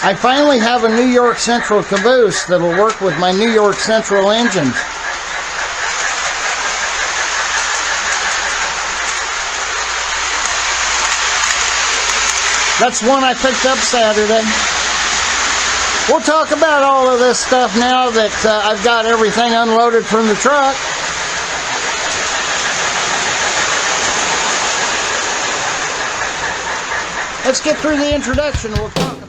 I finally have a New York Central caboose that'll work with my New York Central engines. That's one I picked up Saturday. We'll talk about all of this stuff now that I've got everything unloaded from the truck. Let's get through the introduction. We'll talk about it.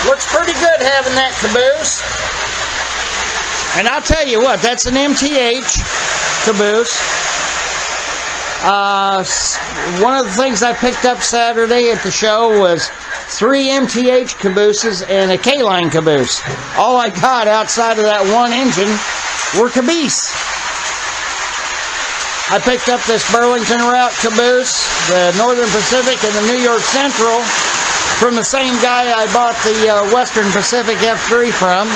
Looks pretty good having that caboose. And I'll tell you what, that's an MTH caboose. One of the things I picked up Saturday at the show was 3 MTH cabooses and a K-line caboose. All I got outside of that one engine were caboose. I picked up this Burlington Route caboose, the Northern Pacific and the New York Central, from the same guy I bought the Western Pacific F3 from.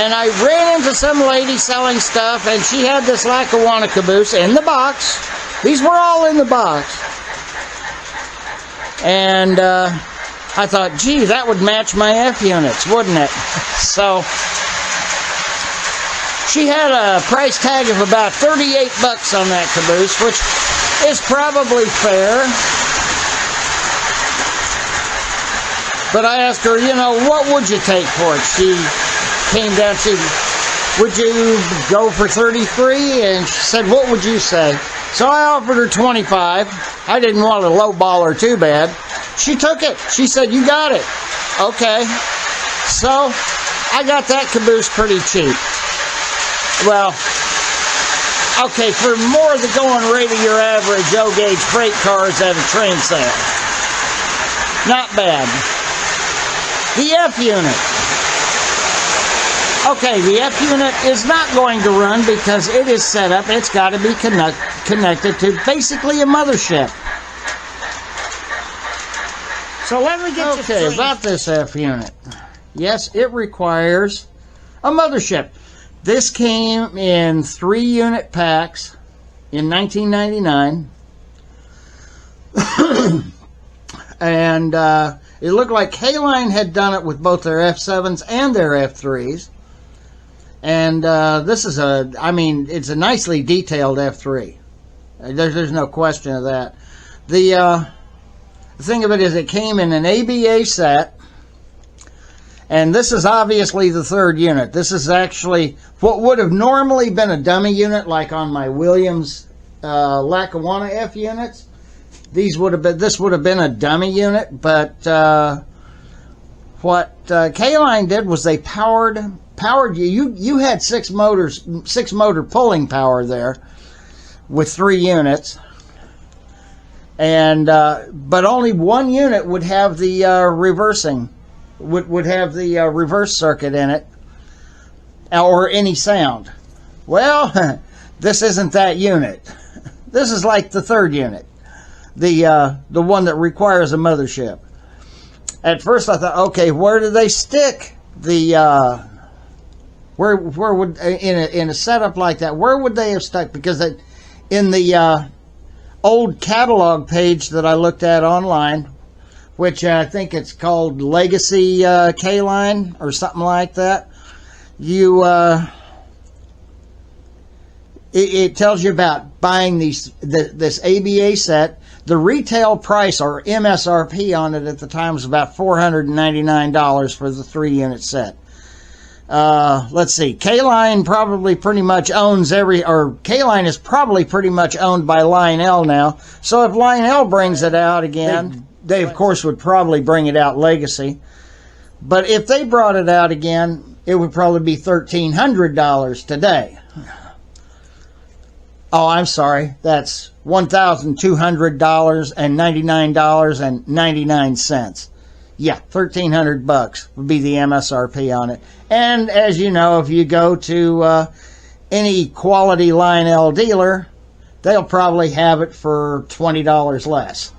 And I ran into some lady selling stuff, and she had this Lackawanna caboose in the box. These were all in the box. And I thought, gee, that would match my F units, wouldn't it? So she had a price tag of about $38 on that caboose, which is probably fair. But I asked her, you know, what would you take for it? She came down to, would you go for 33? And she said, what would you say? So I offered her 25. I didn't want to lowball her too bad. She took it. She said, you got it. Okay. So I got that caboose pretty cheap. Well, okay, for more of the going rate of your average O-gauge freight cars at a train sale. Not bad. The F unit. Okay, the F unit is not going to run because it is set up. It's got to be connected to basically a mothership. So let me get you about this F unit. Yes, it requires a mothership. This came in 3 unit packs in 1999. And it looked like K-Line had done it with both their F7s and their F3s. And this is it's a nicely detailed F3. There's no question of that. The thing of it is it came in an ABA set. And this is obviously the 3rd unit. This is actually what would have normally been a dummy unit, like on my Williams Lackawanna F units. This would have been a dummy unit, but what K-Line did was they powered you. You had 6 motor pulling power there with 3 units, and but only 1 unit would have the reversing would have the reverse circuit in it, or any sound. Well, this isn't that unit. This is like the third unit, the one that requires a mothership. At first I thought, okay, where do they stick the where would in a setup like that, where would they have stuck? Because in the old catalog page that I looked at online, which I think it's called Legacy K-Line or something like that, it tells you about buying this ABA set. The retail price, or MSRP, on it at the time was about $499 for the 3-unit set. Let's see. K-Line probably pretty much owns K-Line is probably pretty much owned by Lionel now. So if Lionel brings it out again, they of course would probably bring it out Legacy. But if they brought it out again, it would probably be $1,300 today. Oh, I'm sorry. That's $1,200.99. Yeah, $1,300 would be the MSRP on it. And as you know, if you go to any quality Lionel dealer, they'll probably have it for $20 less.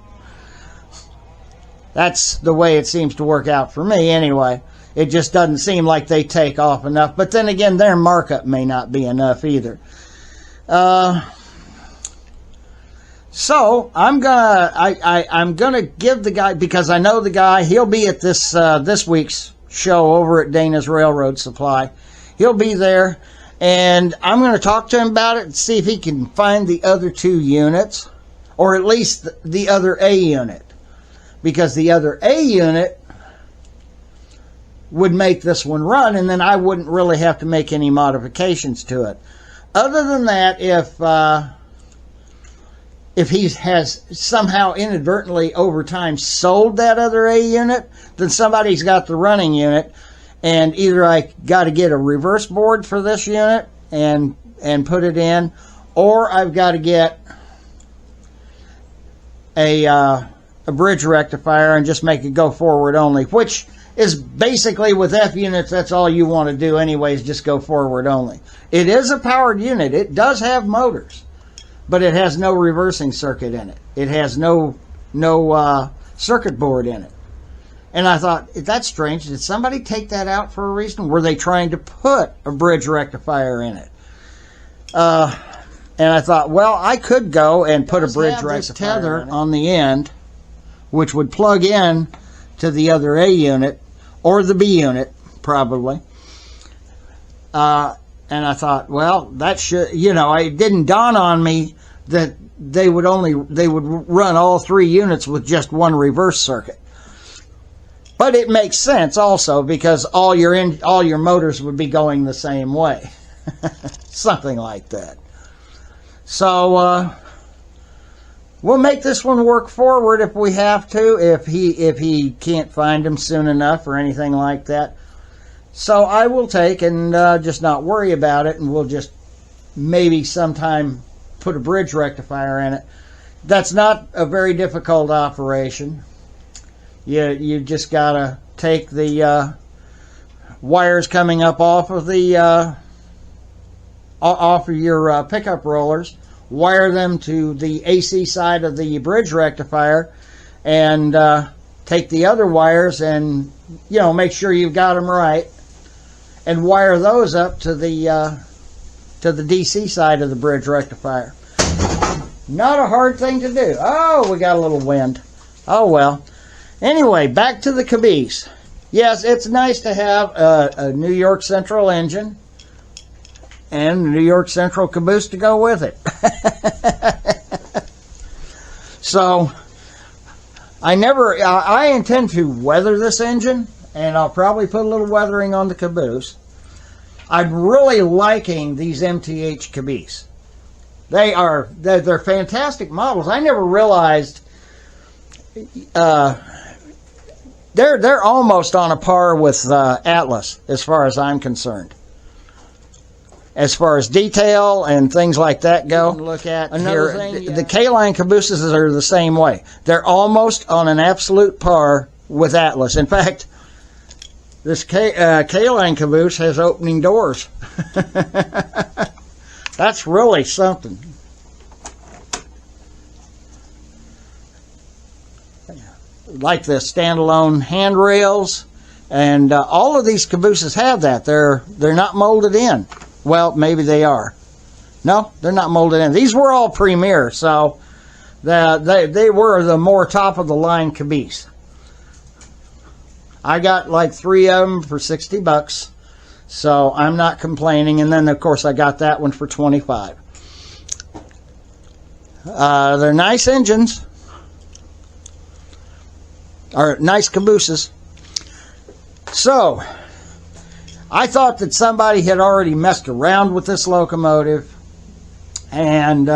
That's the way it seems to work out for me anyway. It just doesn't seem like they take off enough. But then again, their markup may not be enough either. So I'm gonna give the guy, because I know the guy, he'll be at this week's show over at Dana's Railroad Supply. He'll be there, and I'm going to talk to him about it and see if he can find the other 2 units, or at least the other A unit, because the other A unit would make this one run, and then I wouldn't really have to make any modifications to it. Other than that, if he has somehow inadvertently over time sold that other A unit, then somebody's got the running unit, and either I got to get a reverse board for this unit and put it in, or I've got to get a bridge rectifier and just make it go forward only, which is basically with F units, that's all you want to do anyways, just go forward only. It is a powered unit. It does have motors, but it has no reversing circuit in it. It has no circuit board in it. And I thought, that's strange. Did somebody take that out for a reason? Were they trying to put a bridge rectifier in it? And I thought, well, I could go and put a bridge rectifier tether on the end, which would plug in to the other A unit, or the B unit, probably. And I thought, well, that should, it didn't dawn on me that they would run all 3 units with just one reverse circuit. But it makes sense also, because all your motors would be going the same way. Something like that. So we'll make this one work forward if we have to, if he can't find them soon enough or anything like that. So I will take and just not worry about it, and we'll just maybe sometime put a bridge rectifier in it. That's not a very difficult operation. You just gotta take the wires coming up off of your pickup rollers, wire them to the AC side of the bridge rectifier, and take the other wires and make sure you've got them right, and wire those up to the DC side of the bridge rectifier. Not a hard thing to do. Oh, we got a little wind. Oh well. Anyway, back to the caboose. Yes, it's nice to have a New York Central engine and a New York Central caboose to go with it. So I intend to weather this engine, and I'll probably put a little weathering on the caboose. I'm really liking these MTH caboose. They're fantastic models. I never realized they're almost on a par with Atlas as far as I'm concerned. As far as detail and things like that go. Look at another thing. The K-Line cabooses are the same way. They're almost on an absolute par with Atlas. In fact, this K-line caboose has opening doors. That's really something. Like the standalone handrails, and all of these cabooses have that. They're not molded in. Well, maybe they are. No, they're not molded in. These were all Premier, so they were the more top of the line caboose. I got like 3 of them for $60, so I'm not complaining. And then of course I got that one for $25. They're nice engines, or nice cabooses. So I thought that somebody had already messed around with this locomotive and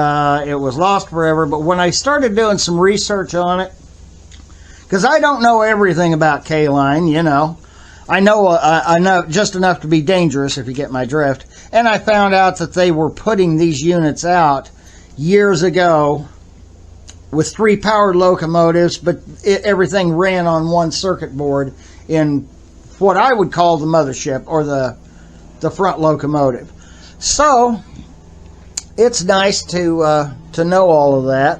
it was lost forever. But when I started doing some research on it, because I don't know everything about K-line, you know. I know just enough to be dangerous, if you get my drift. And I found out that they were putting these units out years ago with 3 powered locomotives, but everything ran on one circuit board in what I would call the mothership, or the front locomotive. So it's nice to know all of that.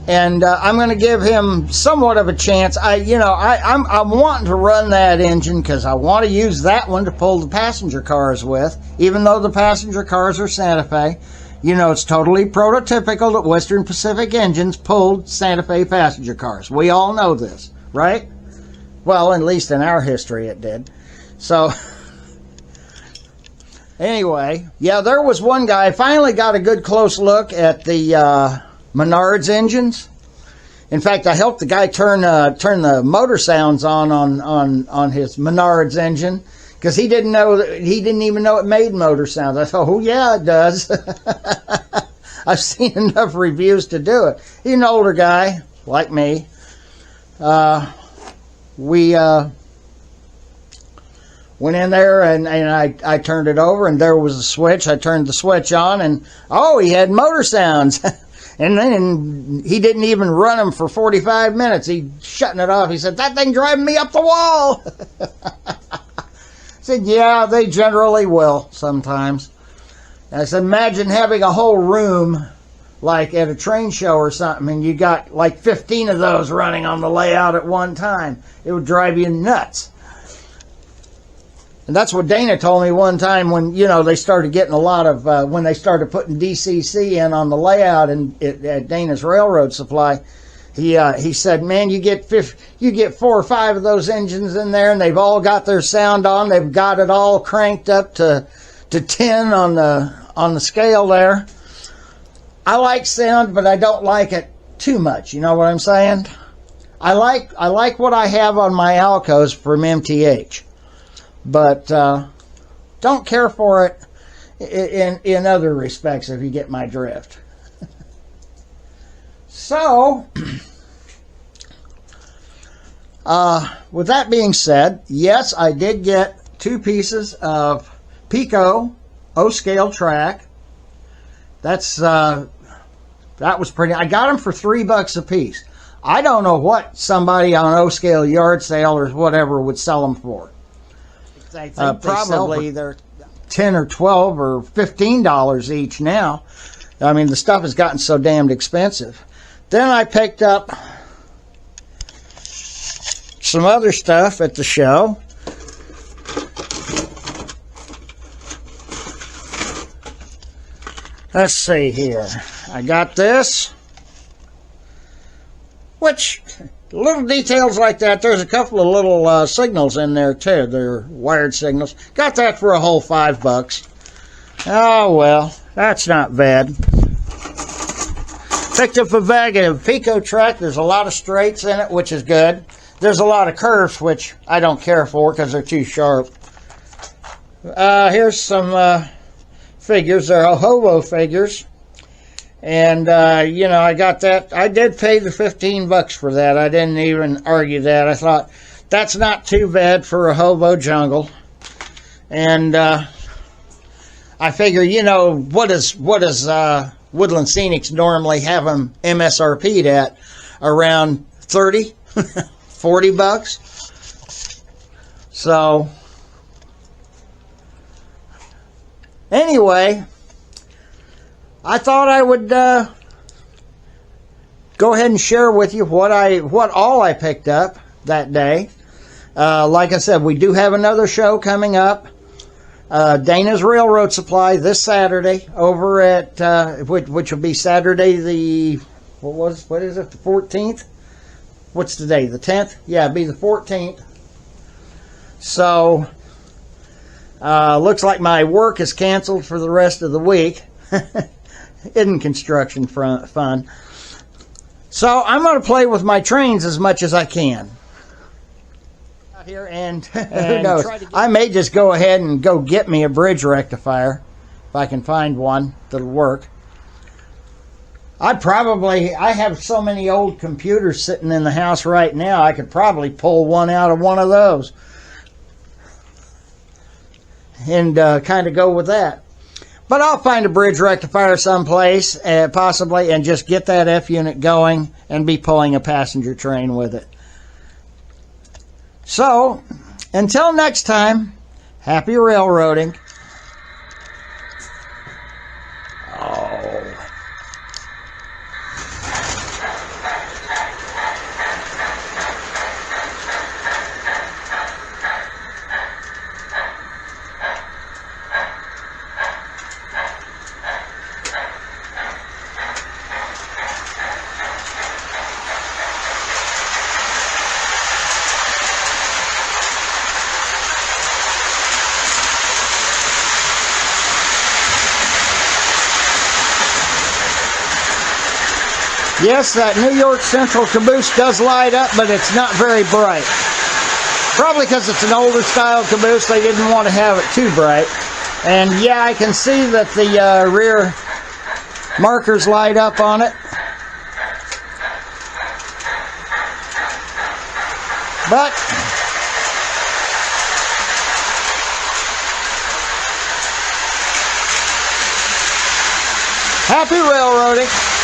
And I'm going to give him somewhat of a chance. I'm wanting to run that engine because I want to use that one to pull the passenger cars with, even though the passenger cars are Santa Fe. You know, it's totally prototypical that Western Pacific engines pulled Santa Fe passenger cars. We all know this, right? Well, at least in our history it did. So, anyway, yeah, there was one guy. I finally got a good close look at the Menards engines. In fact, I helped the guy turn the motor sounds on his Menards engine, because he didn't even know it made motor sounds. I thought, oh yeah, it does. I've seen enough reviews to do it. He's an older guy like me. We went in there and I turned it over, and there was a switch. I turned the switch on, and oh, he had motor sounds. And then he didn't even run them for 45 minutes. He shutting it off. He said, "That thing driving me up the wall." I said, "Yeah, they generally will sometimes." And I said, "Imagine having a whole room like at a train show or something, and you got like 15 of those running on the layout at one time. It would drive you nuts." And that's what Dana told me one time when, you know, they started getting a lot of, when they started putting DCC in on the layout at Dana's Railroad Supply. He said, "Man, you get 4 or 5 of those engines in there, and they've all got their sound on. They've got it all cranked up to 10 on the scale there. I like sound, but I don't like it too much. You know what I'm saying? I like what I have on my Alcos from MTH. But don't care for it in other respects, if you get my drift." So, with that being said, yes, I did get 2 pieces of Pico O-scale track. That was pretty. I got them for $3 a piece. I don't know what somebody on O-scale yard sale or whatever would sell them for. I think probably they're $10 or $12 or $15 each now. I mean, the stuff has gotten so damned expensive. Then I picked up some other stuff at the show. Let's see here. I got this, which, little details like that. There's a couple of little signals in there too. They're wired signals. Got that for a whole $5. Oh well, that's not bad. Picked up a bag of Pico track. There's a lot of straights in it, which is good. There's a lot of curves, which I don't care for because they're too sharp. Here's some figures. They're hobo figures. And, you know, I got that. I did pay the $15 for that. I didn't even argue that. I thought, that's not too bad for a hobo jungle. And I figure, you know, what does Woodland Scenics normally have them MSRP'd at? Around $30, $40? So, anyway, I thought I would go ahead and share with you what all I picked up that day. Like I said, we do have another show coming up. Dana's Railroad Supply this Saturday over at which will be Saturday the what is it, the 14th? What's the day? The 10th? Yeah, it'll be the 14th. So looks like my work is canceled for the rest of the week. Isn't construction fun? So I'm going to play with my trains as much as I can. Here and who knows, I may just go ahead and go get me a bridge rectifier if I can find one that'll work. I have so many old computers sitting in the house right now, I could probably pull one out of one of those and kind of go with that. But I'll find a bridge rectifier someplace possibly and just get that F unit going and be pulling a passenger train with it. So, until next time, happy railroading. Yes, that New York Central caboose does light up, but it's not very bright. Probably because it's an older style caboose, they didn't want to have it too bright. And yeah, I can see that the rear markers light up on it. But happy railroading.